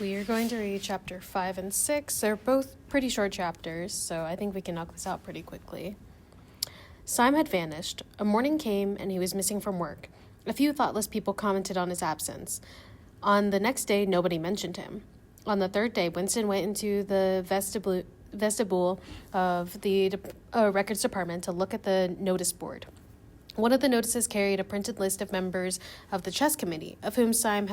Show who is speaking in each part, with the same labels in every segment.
Speaker 1: We are going to read chapter 5 and 6. They're both pretty short chapters, so I think we can knock this out pretty quickly. Syme had vanished. A morning came, and he was missing from work. A few thoughtless people commented on his absence. On the next day, nobody mentioned him. On the third day, Winston went into the vestibule of the records department to look at the notice board. One of the notices carried a printed list of members of the chess committee, of whom Syme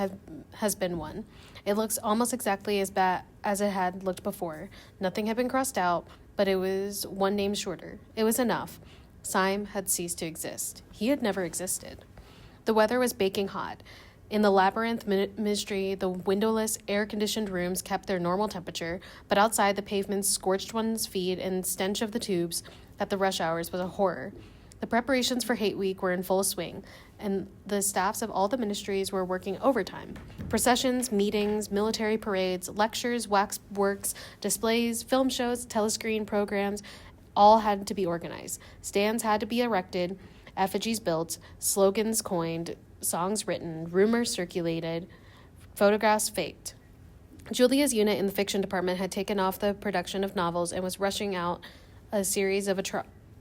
Speaker 1: has been one. It looks almost exactly as bad as it had looked before. Nothing had been crossed out, but it was one name shorter. It was enough. Syme had ceased to exist. He had never existed. The weather was baking hot. In the labyrinth ministry, the windowless, air-conditioned rooms kept their normal temperature, but outside the pavements scorched one's feet and stench of the tubes at the rush hours was a horror. The preparations for Hate Week were in full swing, and the staffs of all the ministries were working overtime. Processions, meetings, military parades, lectures, wax works, displays, film shows, telescreen programs, all had to be organized. Stands had to be erected, effigies built, slogans coined, songs written, rumors circulated, photographs faked. Julia's unit in the fiction department had taken off the production of novels and was rushing out a series of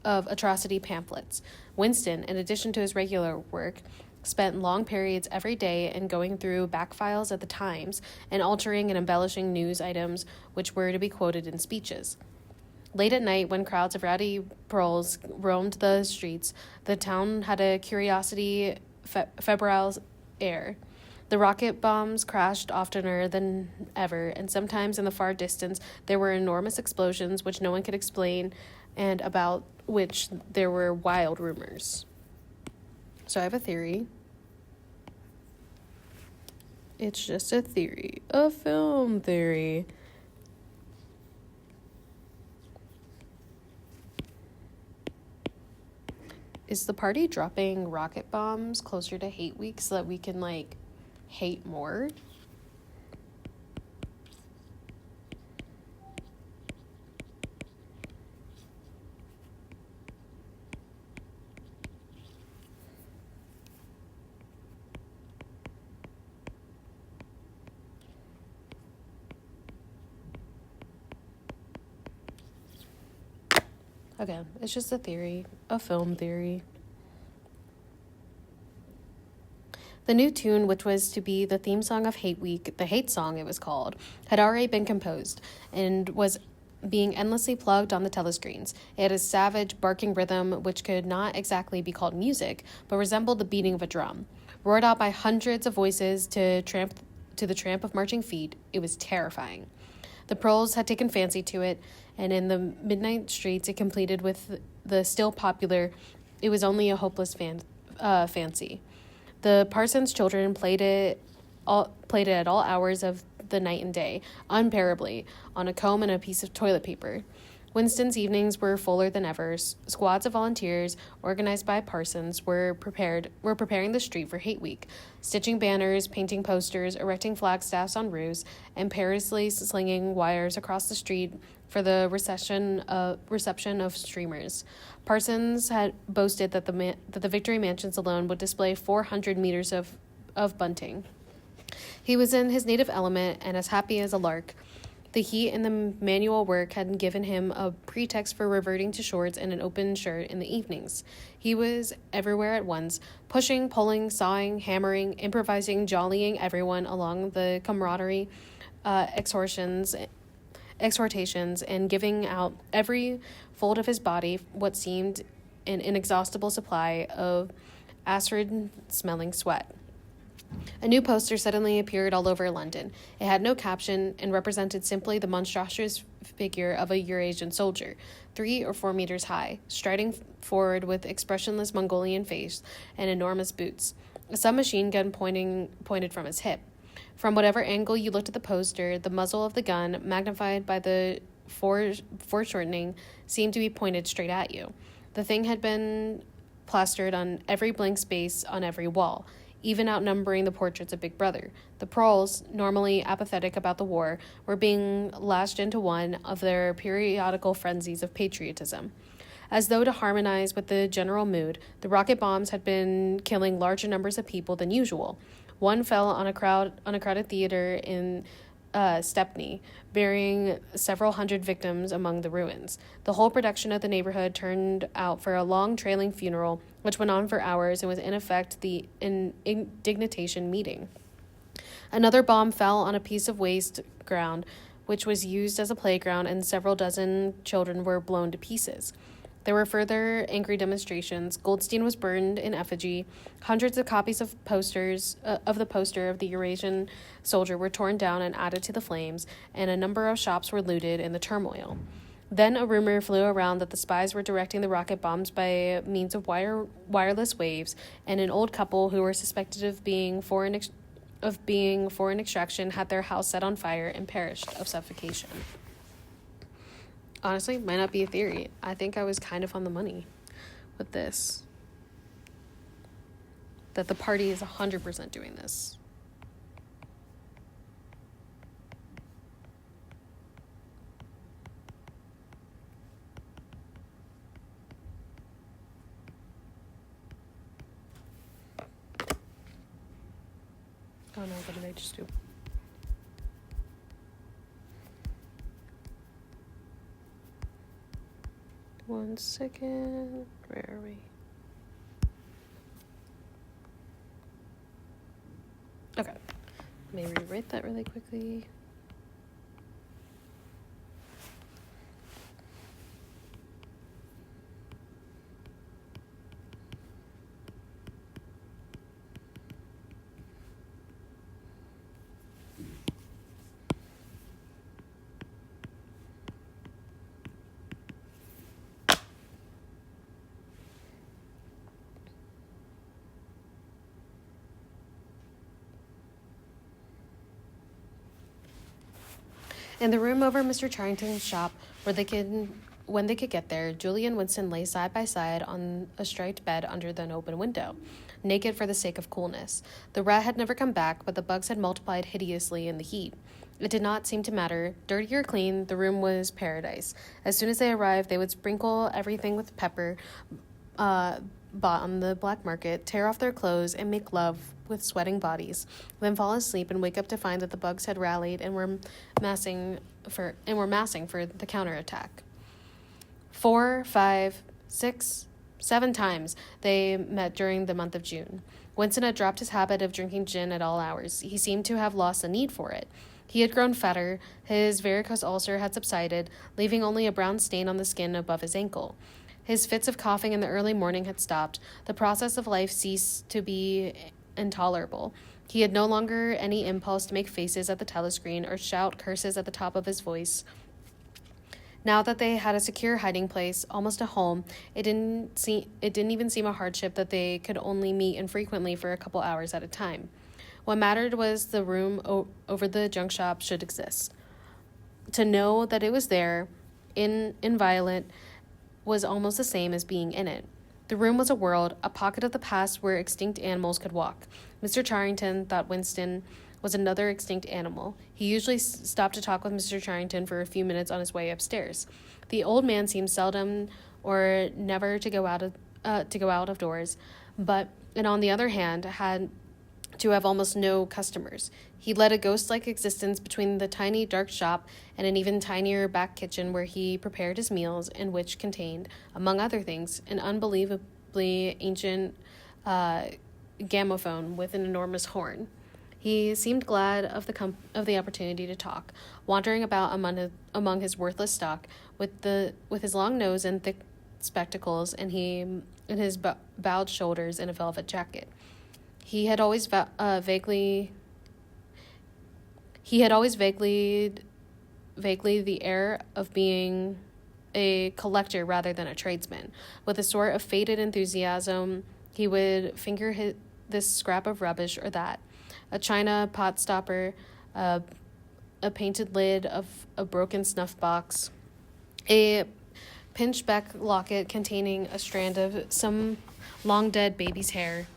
Speaker 1: atrocity pamphlets. Winston, in addition to his regular work, spent long periods every day in going through back files at the Times and altering and embellishing news items which were to be quoted in speeches. Late at night, when crowds of rowdy proles roamed the streets, the town had a curiosity febrile air. The rocket bombs crashed oftener than ever, and sometimes in the far distance there were enormous explosions which no one could explain and about which there were wild rumors. So I have a theory. It's just a theory. A film theory. Is the party dropping rocket bombs closer to Hate Week so that we can, hate more? Okay, it's just a theory, a film theory. The new tune, which was to be the theme song of Hate Week, the Hate Song it was called, had already been composed and was being endlessly plugged on the telescreens. It had a savage, barking rhythm which could not exactly be called music, but resembled the beating of a drum. Roared out by hundreds of voices to the tramp of marching feet, it was terrifying. The proles had taken fancy to it, and in the midnight streets it completed with the still popular "It Was Only a Hopeless Fancy." The parson's children played it at all hours of the night and day, unbearably, on a comb and a piece of toilet paper. Winston's evenings were fuller than ever. Squads of volunteers, organized by parsons, were preparing the street for Hate Week, stitching banners, painting posters, erecting flagstaffs on roofs, and perilously slinging wires across the street for the reception of streamers. Parsons had boasted that the Victory Mansions alone would display 400 meters of bunting. He was in his native element and as happy as a lark. The heat and the manual work had given him a pretext for reverting to shorts and an open shirt in the evenings. He was everywhere at once, pushing, pulling, sawing, hammering, improvising, jollying everyone along the camaraderie, exhortations, and giving out every fold of his body what seemed an inexhaustible supply of acrid-smelling sweat. A new poster suddenly appeared all over London. It had no caption and represented simply the monstrous figure of a Eurasian soldier, 3 or 4 meters high, striding forward with expressionless Mongolian face and enormous boots. A submachine gun pointed from his hip. From whatever angle you looked at the poster, the muzzle of the gun, magnified by the foreshortening, seemed to be pointed straight at you. The thing had been plastered on every blank space on every wall, even outnumbering the portraits of Big Brother. The proles, normally apathetic about the war, were being lashed into one of their periodical frenzies of patriotism. As though to harmonize with the general mood, the rocket bombs had been killing larger numbers of people than usual. One fell on a crowded theater in Stepney, burying several hundred victims among the ruins. The whole production of the neighborhood turned out for a long trailing funeral, which went on for hours and was in effect the indignation meeting. Another bomb fell on a piece of waste ground, which was used as a playground, and several dozen children were blown to pieces. There were further angry demonstrations. Goldstein was burned in effigy. Hundreds of copies of the poster of the Eurasian soldier were torn down and added to the flames, and a number of shops were looted in the turmoil. Then a rumor flew around that the spies were directing the rocket bombs by means of wireless waves, and an old couple who were suspected of being foreign extraction had their house set on fire and perished of suffocation. Honestly, might not be a theory. I think I was kind of on the money with this. That the party is 100% doing this. Oh no, what did I just do? One second. Where are we? Okay. Let me rewrite that really quickly. In the room over Mr. Charrington's shop, when they could get there, Julie and Winston lay side by side on a striped bed under an open window, naked for the sake of coolness. The rat had never come back, but the bugs had multiplied hideously in the heat. It did not seem to matter. Dirty or clean, the room was paradise. As soon as they arrived, they would sprinkle everything with pepper bought on the black market, tear off their clothes, and make love with sweating bodies, then fall asleep and wake up to find that the bugs had rallied and were massing for the counterattack. 4, 5, 6, 7 times they met during the month of June. Winston had dropped his habit of drinking gin at all hours. He seemed to have lost the need for it. He had grown fatter. His varicose ulcer had subsided, leaving only a brown stain on the skin above his ankle. His fits of coughing in the early morning had stopped. The process of life ceased to be intolerable. He had no longer any impulse to make faces at the telescreen or shout curses at the top of his voice. Now that they had a secure hiding place, almost a home, it didn't even seem a hardship that they could only meet infrequently for a couple hours at a time. What mattered was the room over the junk shop should exist. To know that it was there, inviolate, was almost the same as being in it. The room was a world, a pocket of the past where extinct animals could walk. Mr. Charrington thought Winston was another extinct animal. He usually stopped to talk with Mr. Charrington for a few minutes on his way upstairs. The old man seemed seldom or never to go out of doors, and on the other hand had to have almost no customers. He led a ghost-like existence between the tiny dark shop and an even tinier back kitchen where he prepared his meals, and which contained, among other things, an unbelievably ancient gamophone with an enormous horn. He seemed glad of the opportunity to talk, wandering about among his worthless stock with his long nose and thick spectacles, and his bowed shoulders in a velvet jacket. He had always vaguely the air of being a collector rather than a tradesman. With a sort of faded enthusiasm, he would finger this scrap of rubbish or that, a china pot stopper, a painted lid of a broken snuff box, a pinchbeck locket containing a strand of some long-dead baby's hair,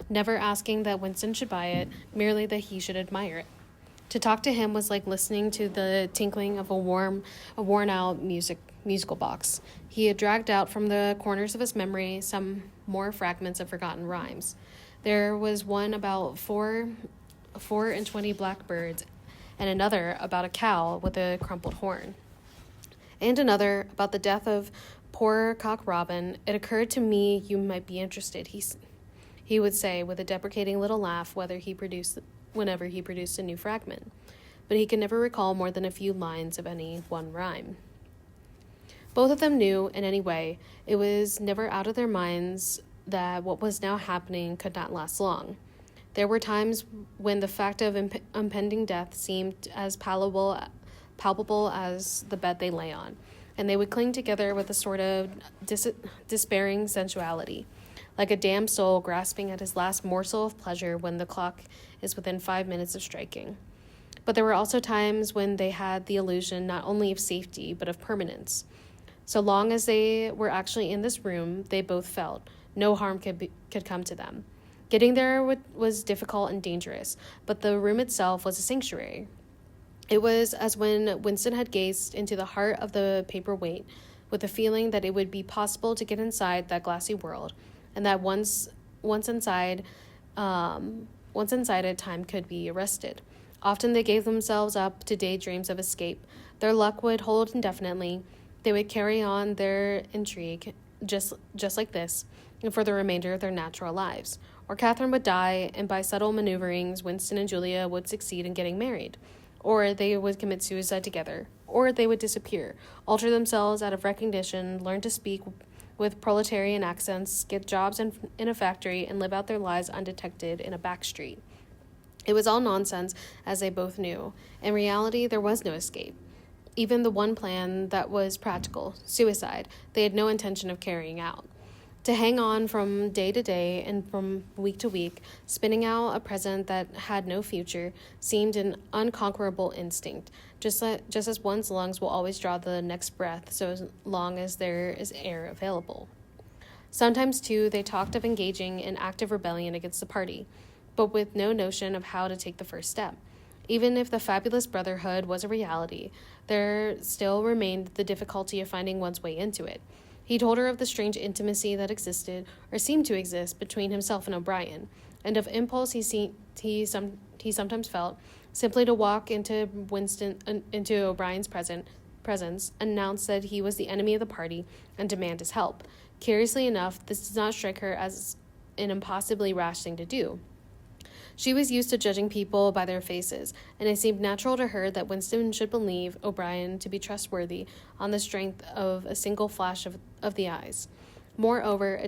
Speaker 1: never asking that Winston should buy it, merely that he should admire it. To talk to him was like listening to the tinkling of a worn-out musical box. He had dragged out from the corners of his memory some more fragments of forgotten rhymes. There was one about 4 and 20 blackbirds and another about a cow with a crumpled horn, and another about the death of poor Cock Robin. It occurred to me you might be interested, he would say with a deprecating little laugh whenever he produced a new fragment. But he could never recall more than a few lines of any one rhyme. Both of them knew, in any way, it was never out of their minds that what was now happening could not last long. There were times when the fact of impending death seemed as palpable as the bed they lay on, and they would cling together with a sort of despairing sensuality, like a damned soul grasping at his last morsel of pleasure when the clock is within 5 minutes of striking. But there were also times when they had the illusion not only of safety, but of permanence. So long as they were actually in this room, they both felt no harm could come to them. Getting there was difficult and dangerous, but the room itself was a sanctuary. It was as when Winston had gazed into the heart of the paperweight with the feeling that it would be possible to get inside that glassy world, and that once inside it, time could be arrested. Often they gave themselves up to daydreams of escape. Their luck would hold indefinitely. They would carry on their intrigue just like this, and for the remainder of their natural lives. Or Catherine would die, and by subtle maneuverings, Winston and Julia would succeed in getting married. Or they would commit suicide together. Or they would disappear, alter themselves out of recognition, learn to speak with proletarian accents, get jobs in a factory, and live out their lives undetected in a back street. It was all nonsense, as they both knew. In reality, there was no escape. Even the one plan that was practical, suicide, they had no intention of carrying out. To hang on from day to day and from week to week, spinning out a present that had no future, seemed an unconquerable instinct, just as one's lungs will always draw the next breath so long as there is air available. Sometimes, too, they talked of engaging in active rebellion against the party, but with no notion of how to take the first step. Even if the fabulous brotherhood was a reality, there still remained the difficulty of finding one's way into it. He told her of the strange intimacy that existed, or seemed to exist, between himself and O'Brien, and of impulse he sometimes felt, simply to walk into O'Brien's presence, announce that he was the enemy of the party, and demand his help. Curiously enough, this did not strike her as an impossibly rash thing to do. She was used to judging people by their faces, and it seemed natural to her that Winston should believe O'Brien to be trustworthy on the strength of a single flash of the eyes. Moreover,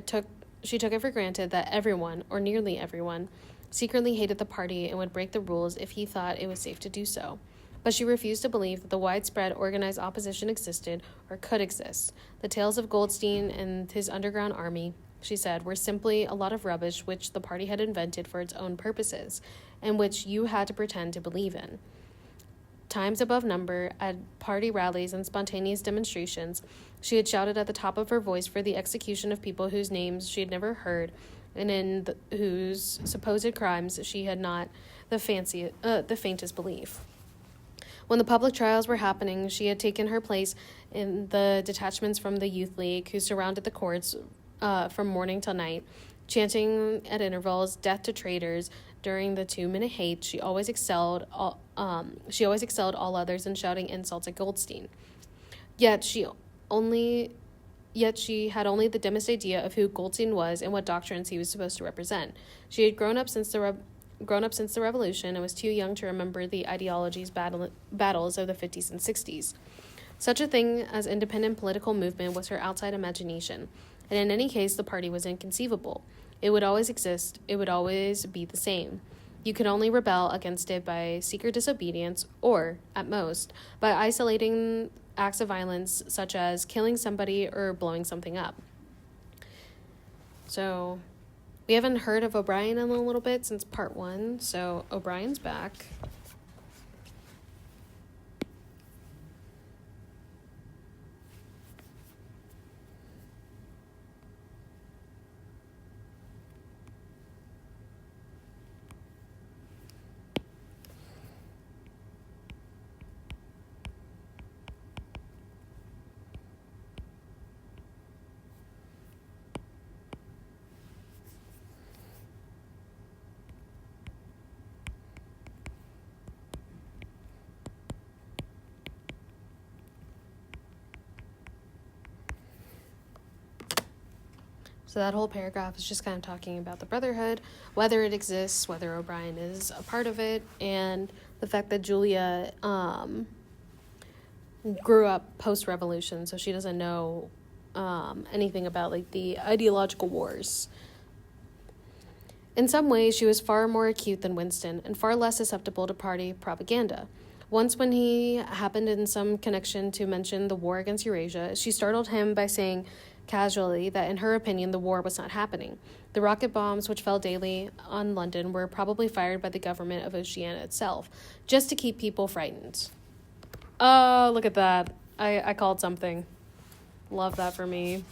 Speaker 1: she took it for granted that everyone, or nearly everyone, secretly hated the party and would break the rules if he thought it was safe to do so. But she refused to believe that the widespread organized opposition existed or could exist. The tales of Goldstein and his underground army, she said, were simply a lot of rubbish which the party had invented for its own purposes, and which you had to pretend to believe in. Times above number, at party rallies and spontaneous demonstrations, she had shouted at the top of her voice for the execution of people whose names she had never heard, and in whose supposed crimes she had not the faintest belief. When the public trials were happening, she had taken her place in the detachments from the Youth League who surrounded the courts from morning till night, chanting at intervals, "Death to traitors." During the 2-minute hate, she always excelled all others in shouting insults at Goldstein. Yet she had only the dimmest idea of who Goldstein was and what doctrines he was supposed to represent. She had grown up since the Revolution and was too young to remember the ideologies battles of the 50s and 60s. Such a thing as independent political movement was her outside imagination, and in any case the party was inconceivable. It would always exist, it would always be the same. You could only rebel against it by secret disobedience, or, at most, by isolating acts of violence such as killing somebody or blowing something up. So, we haven't heard of O'Brien in a little bit since part 1, so O'Brien's back. So that whole paragraph is just kind of talking about the Brotherhood, whether it exists, whether O'Brien is a part of it, and the fact that Julia grew up post-revolution, so she doesn't know anything about like the ideological wars. In some ways, she was far more acute than Winston and far less susceptible to party propaganda. Once, when he happened in some connection to mention the war against Eurasia, she startled him by saying casually that in her opinion the war was not happening. The rocket bombs which fell daily on London were probably fired by the government of Oceania itself, just to keep people frightened. Oh, look at that. I called something. Love that for me.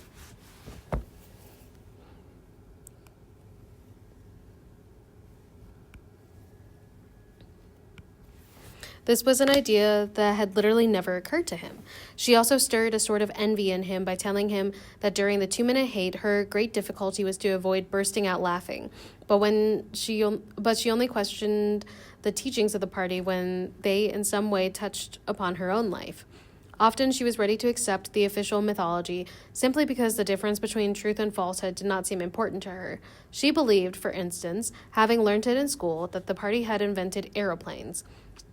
Speaker 1: This was an idea that had literally never occurred to him. She also stirred a sort of envy in him by telling him that during the 2-minute hate, her great difficulty was to avoid bursting out laughing. But she only questioned the teachings of the party when they in some way touched upon her own life. Often she was ready to accept the official mythology simply because the difference between truth and falsehood did not seem important to her. She believed, for instance, having learnt it in school, that the party had invented aeroplanes.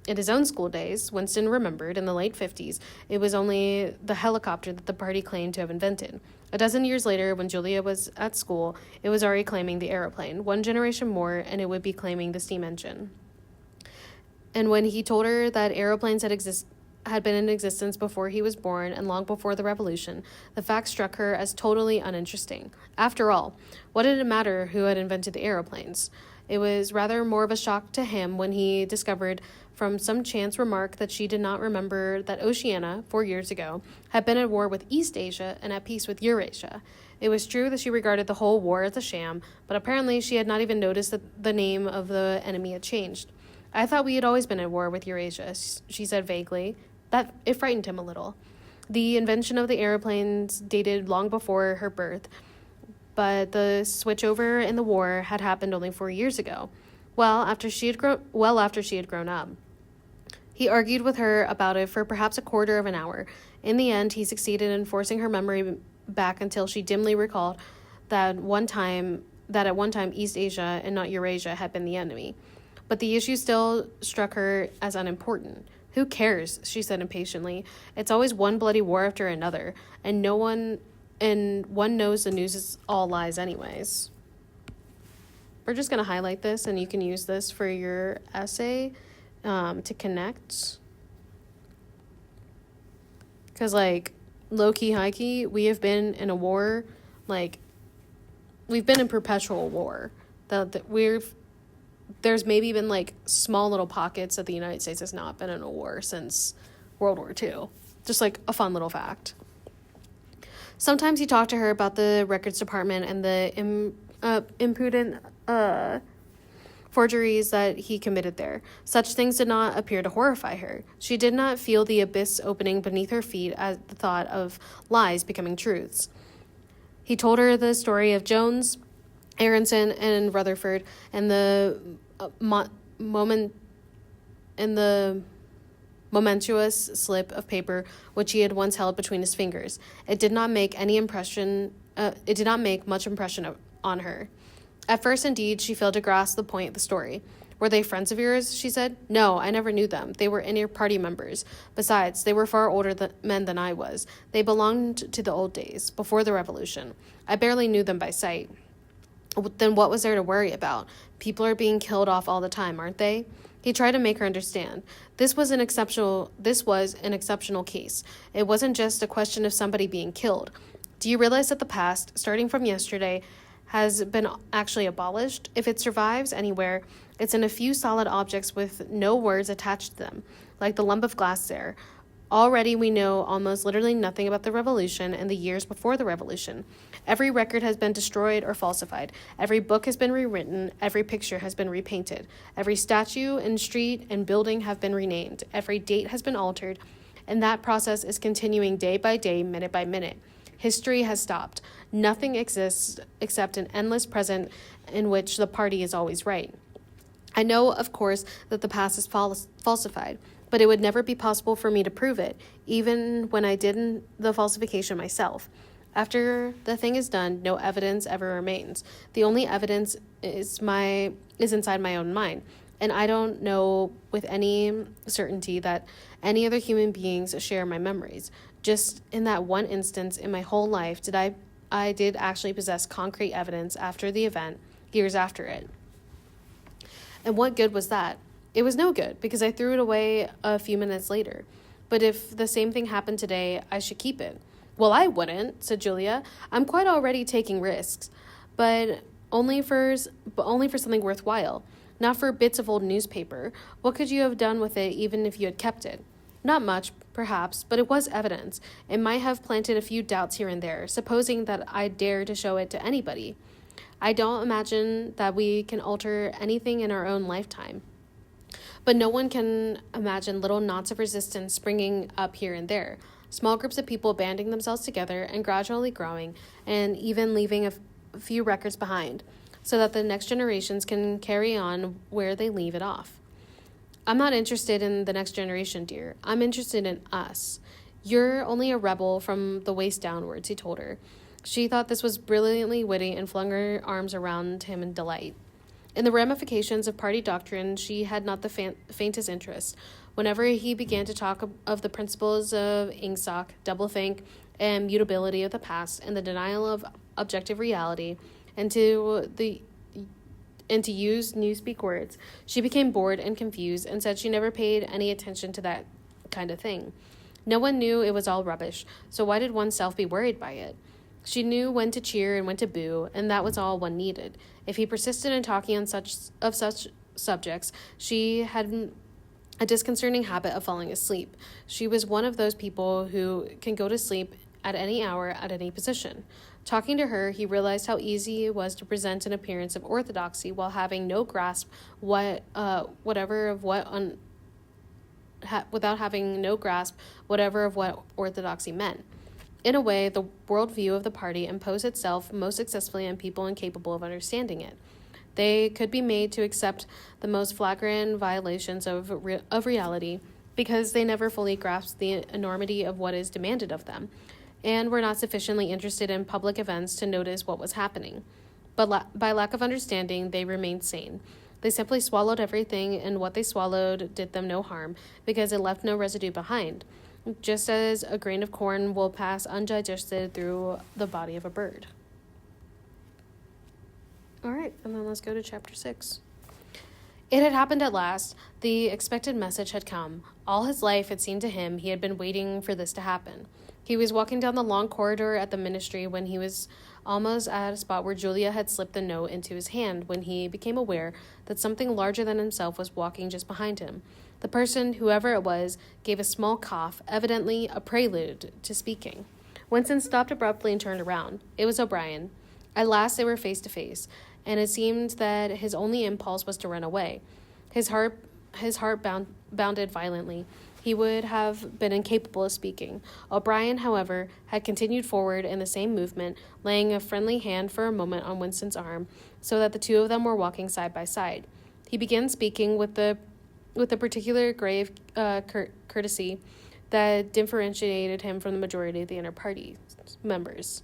Speaker 1: In his own school days, Winston remembered, in the late 50s, it was only the helicopter that the party claimed to have invented. A dozen years later, when Julia was at school, it was already claiming the aeroplane. One generation more, and it would be claiming the steam engine. And when he told her that aeroplanes had been in existence before he was born and long before the revolution, the fact struck her as totally uninteresting. After all, what did it matter who had invented the aeroplanes? It was rather more of a shock to him when he discovered from some chance remark that she did not remember that Oceania, 4 years ago, had been at war with East Asia and at peace with Eurasia. It was true that she regarded the whole war as a sham, but apparently she had not even noticed that the name of the enemy had changed. I thought we had always been at war with Eurasia, she said vaguely. It frightened him a little. The invention of the airplanes dated long before her birth, but the switchover in the war had happened only 4 years ago, after she had grown up. He argued with her about it for perhaps a quarter of an hour. In the end, he succeeded in forcing her memory back until she dimly recalled that at one time East Asia and not Eurasia had been the enemy. But the issue still struck her as unimportant. Who cares? She said impatiently. It's always one bloody war after another, and one knows the news is all lies anyways. We're just going to highlight this, and you can use this for your essay to connect. Because, low-key, high-key, we have been in a war, we've been in perpetual war. There's maybe been, small little pockets that the United States has not been in a war since World War II. Just, a fun little fact. Sometimes he talked to her about the records department and the impudent forgeries that he committed there. Such things did not appear to horrify her. She did not feel the abyss opening beneath her feet at the thought of lies becoming truths. He told her the story of Jones, Aronson, and Rutherford, and the momentous slip of paper which he had once held between his fingers. It did not make much impression on her. At first, indeed, she failed to grasp the point of the story. Were they friends of yours? She said. No, I never knew them. They were inner party members. Besides, they were far older men than I was. They belonged to the old days, before the revolution. I barely knew them by sight. Then what was there to worry about? People are being killed off all the time, aren't they? He tried to make her understand. This was an exceptional case. It wasn't just a question of somebody being killed. Do you realize that the past, starting from yesterday, has been actually abolished? If it survives anywhere, it's in a few solid objects with no words attached to them, like the lump of glass there. Already we know almost literally nothing about the revolution and the years before the revolution. Every record has been destroyed or falsified. Every book has been rewritten. Every picture has been repainted. Every statue and street and building have been renamed. Every date has been altered. And that process is continuing day by day, minute by minute. History has stopped. Nothing exists except an endless present in which the party is always right. I know, of course, that the past is falsified, but it would never be possible for me to prove it, even when I did the falsification myself. After the thing is done, no evidence ever remains. The only evidence is inside my own mind, and I don't know with any certainty that any other human beings share my memories. Just in that one instance in my whole life I did actually possess concrete evidence after the event, years after it. And what good was that? It was no good, because I threw it away a few minutes later. But if the same thing happened today, I should keep it. Well, I wouldn't, said Julia. I'm quite already taking risks, but only for something worthwhile, not for bits of old newspaper. What could you have done with it even if you had kept it? Not much, perhaps, but it was evidence. It might have planted a few doubts here and there, supposing that I dare to show it to anybody. I don't imagine that we can alter anything in our own lifetime. But no one can imagine little knots of resistance springing up here and there, small groups of people banding themselves together and gradually growing, and even leaving a few records behind, so that the next generations can carry on where they leave it off. I'm not interested in the next generation, dear. I'm interested in us. You're only a rebel from the waist downwards, he told her. She thought this was brilliantly witty and flung her arms around him in delight. In the ramifications of party doctrine, she had not the faintest interest. Whenever he began to talk of the principles of Ingsoc, doublethink, and mutability of the past, and the denial of objective reality, and to use newspeak words, she became bored and confused and said she never paid any attention to that kind of thing. No one knew it was all rubbish, so why did oneself be worried by it? She knew when to cheer and when to boo, and that was all one needed. If he persisted in talking on such subjects, she had a disconcerting habit of falling asleep. She was one of those people who can go to sleep at any hour, at any position. Talking to her, he realized how easy it was to present an appearance of orthodoxy while having no grasp whatever of what orthodoxy meant. In a way, the worldview of the party imposed itself most successfully on people incapable of understanding it. They could be made to accept the most flagrant violations of reality because they never fully grasped the enormity of what is demanded of them, and were not sufficiently interested in public events to notice what was happening. But by lack of understanding, they remained sane. They simply swallowed everything, and what they swallowed did them no harm, because it left no residue behind, just as a grain of corn will pass undigested through the body of a bird. All right, and then let's go to chapter 6. It had happened at last. The expected message had come. All his life, it seemed to him, he had been waiting for this to happen. He was walking down the long corridor at the ministry when he was almost at a spot where Julia had slipped the note into his hand when he became aware that something larger than himself was walking just behind him. The person, whoever it was, gave a small cough, evidently a prelude to speaking. Winston stopped abruptly and turned around. It was O'Brien. At last they were face to face, and it seemed that his only impulse was to run away. His heart bounded violently. He would have been incapable of speaking. O'Brien, however, had continued forward in the same movement, laying a friendly hand for a moment on Winston's arm, so that the two of them were walking side by side. He began speaking with the particular grave courtesy that differentiated him from the majority of the inner party members.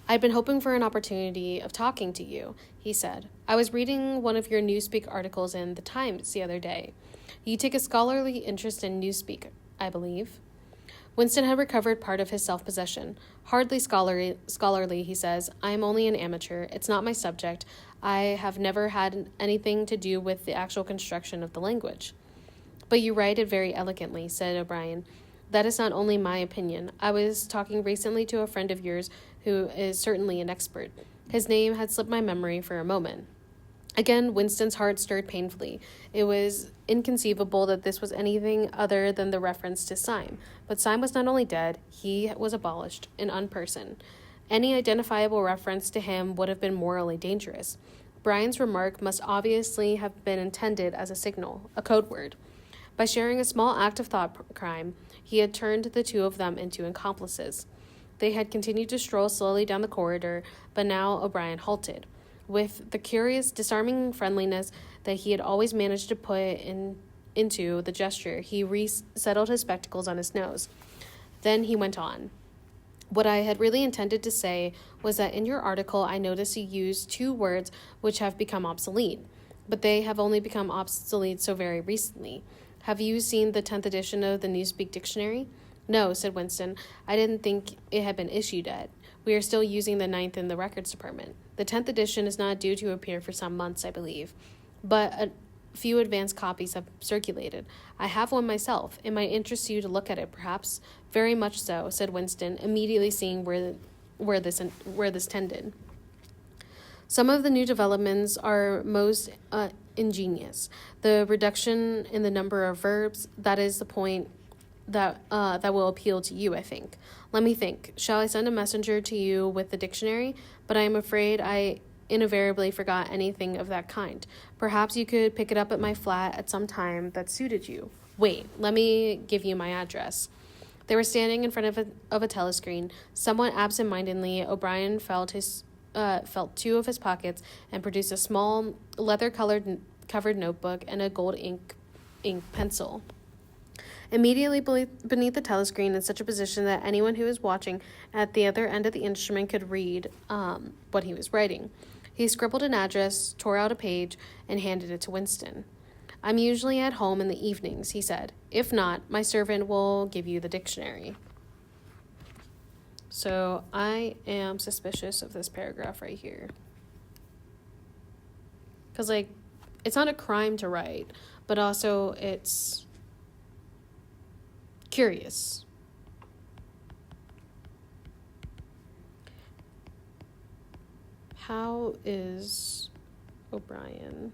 Speaker 1: "I'd been hoping for an opportunity of talking to you," he said. "I was reading one of your Newspeak articles in The Times the other day. You take a scholarly interest in Newspeak, I believe." Winston had recovered part of his self-possession. "Hardly scholarly, he says. I am only an amateur. It's not my subject. I have never had anything to do with the actual construction of the language." "But you write it very elegantly," said O'Brien. "That is not only my opinion. I was talking recently to a friend of yours who is certainly an expert. His name had slipped my memory for a moment." Again, Winston's heart stirred painfully. It was inconceivable that this was anything other than the reference to Syme. But Syme was not only dead, he was abolished, an unperson. Any identifiable reference to him would have been morally dangerous. Brian's remark must obviously have been intended as a signal, a code word. By sharing a small act of thought crime, he had turned the two of them into accomplices. They had continued to stroll slowly down the corridor, but now O'Brien halted. With the curious, disarming friendliness that he had always managed to put into the gesture, he resettled his spectacles on his nose. Then he went on. What I had really intended to say was that in your article, I noticed you used two words which have become obsolete, but they have only become obsolete so very recently. Have you seen the 10th edition of the Newspeak Dictionary? No, said Winston. I didn't think it had been issued yet. We are still using the ninth in the records department. The 10th edition is not due to appear for some months, I believe, but a few advance copies have circulated. I have one myself. It might interest you to look at it, perhaps. Very much so, said Winston, immediately seeing where this tended. Some of the new developments are most ingenious. The reduction in the number of verbs, that is the point that will appeal to you, I think. Let me think. Shall I send a messenger to you with the dictionary? But I am afraid I invariably forgot anything of that kind. Perhaps you could pick it up at my flat at some time that suited you. Wait, let me give you my address. They were standing in front of a telescreen. Somewhat absent-mindedly, O'Brien felt two of his pockets and produced a small leather-covered notebook and a gold ink pencil. Immediately beneath the telescreen, in such a position that anyone who was watching at the other end of the instrument could read what he was writing, he scribbled an address, tore out a page, and handed it to Winston. I'm usually at home in the evenings, he said. If not, my servant will give you the dictionary. So I am suspicious of this paragraph right here. Because, it's not a crime to write, but also it's curious. How is O'Brien?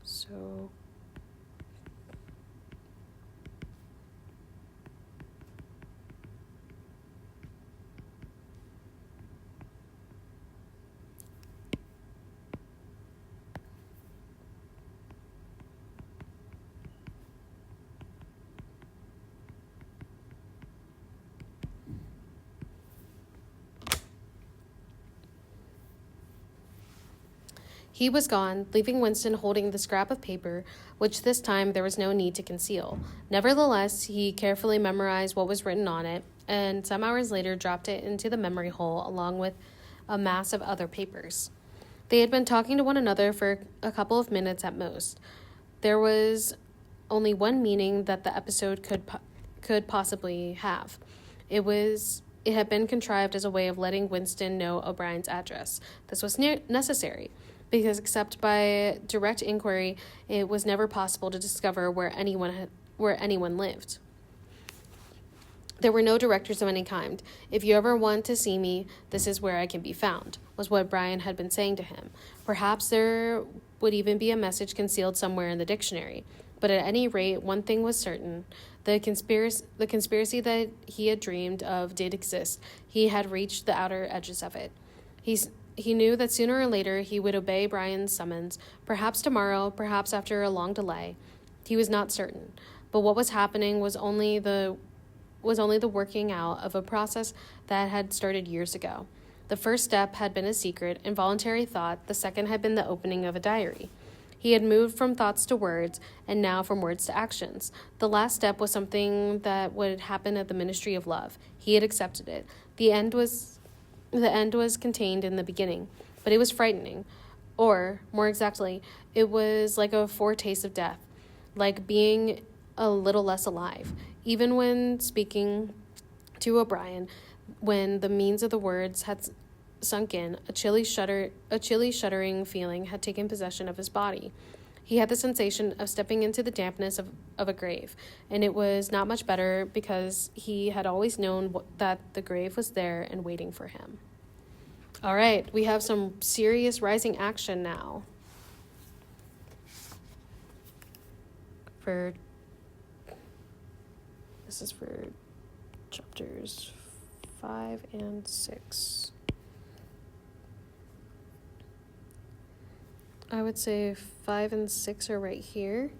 Speaker 1: So he was gone, leaving Winston holding the scrap of paper, which this time there was no need to conceal. Nevertheless, he carefully memorized what was written on it, and some hours later dropped it into the memory hole along with a mass of other papers. They had been talking to one another for a couple of minutes at most. There was only one meaning that the episode could possibly have. It had been contrived as a way of letting Winston know O'Brien's address. This was necessary, because except by direct inquiry, it was never possible to discover where anyone lived. There were no directors of any kind. If you ever want to see me, this is where I can be found, was what Brian had been saying to him. Perhaps there would even be a message concealed somewhere in the dictionary. But at any rate, one thing was certain. The conspiracy that he had dreamed of did exist. He had reached the outer edges of it. He knew that sooner or later he would obey Brian's summons, perhaps tomorrow, perhaps after a long delay. He was not certain. But what was happening was only the working out of a process that had started years ago. The first step had been a secret, involuntary thought. The second had been the opening of a diary. He had moved from thoughts to words, and now from words to actions. The last step was something that would happen at the Ministry of Love. He had accepted it. The end was contained in the beginning, but it was frightening. Or, more exactly, it was like a foretaste of death, like being a little less alive. Even when speaking to O'Brien, when the means of the words had sunk in, a chilly shuddering feeling had taken possession of his body. He had the sensation of stepping into the dampness of a grave, and it was not much better because he had always known that the grave was there and waiting for him. All right, we have some serious rising action now. This is for chapters 5 and 6. I would say 5 and 6 are right here.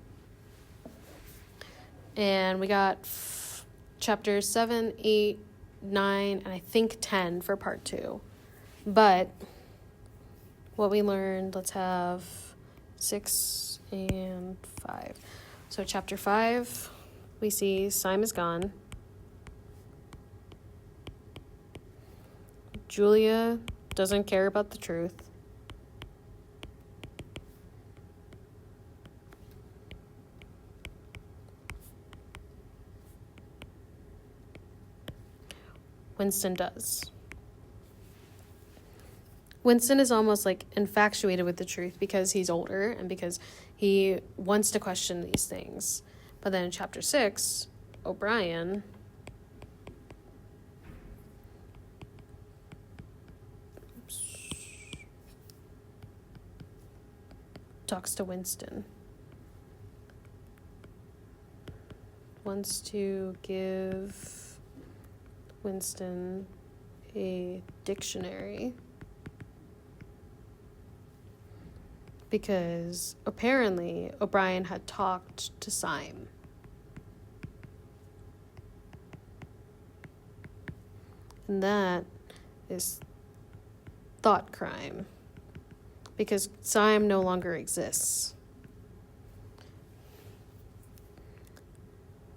Speaker 1: And we got chapters 7, 8, 9, and I think 10 for part 2. But what we learned, let's have 6 and 5. So chapter 5, we see Syme is gone. Julia doesn't care about the truth. Winston does. Winston is almost like infatuated with the truth because he's older and because he wants to question these things. But then in chapter 6, O'Brien talks to Winston. Wants to give Winston a dictionary because apparently O'Brien had talked to Syme. And that is thought crime because Syme no longer exists.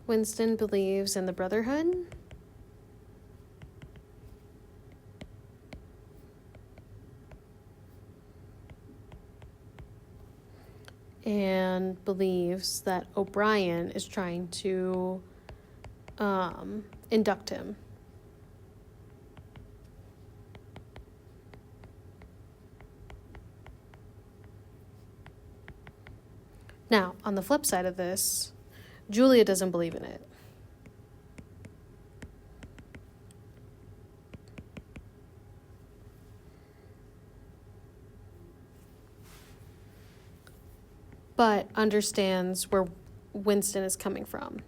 Speaker 1: Winston believes in the Brotherhood. And believes that O'Brien is trying to induct him. Now, on the flip side of this, Julia doesn't believe in it. But understands where Winston is coming from.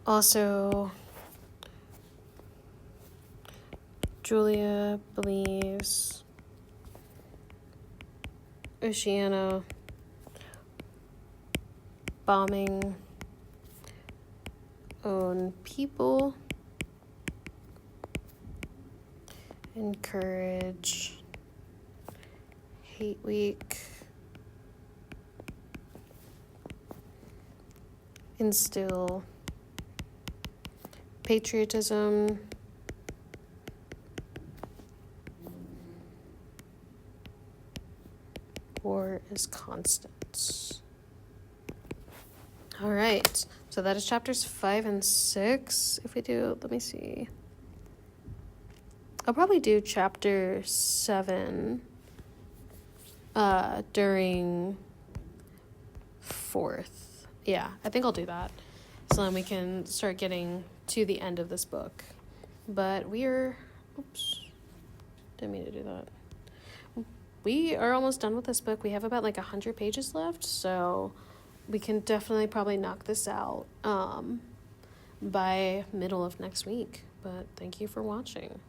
Speaker 1: Also, Julia believes Oceana bombing own people encourage Hate Week, instill patriotism, war is constant. All right, so that is chapters 5 and 6. If we do, let me see. I'll probably do chapter 7 during 4th. Yeah, I think I'll do that. So then we can start getting to the end of this book. But oops, didn't mean to do that. We are almost done with this book. We have about like 100 pages left, so we can definitely probably knock this out by middle of next week. But thank you for watching.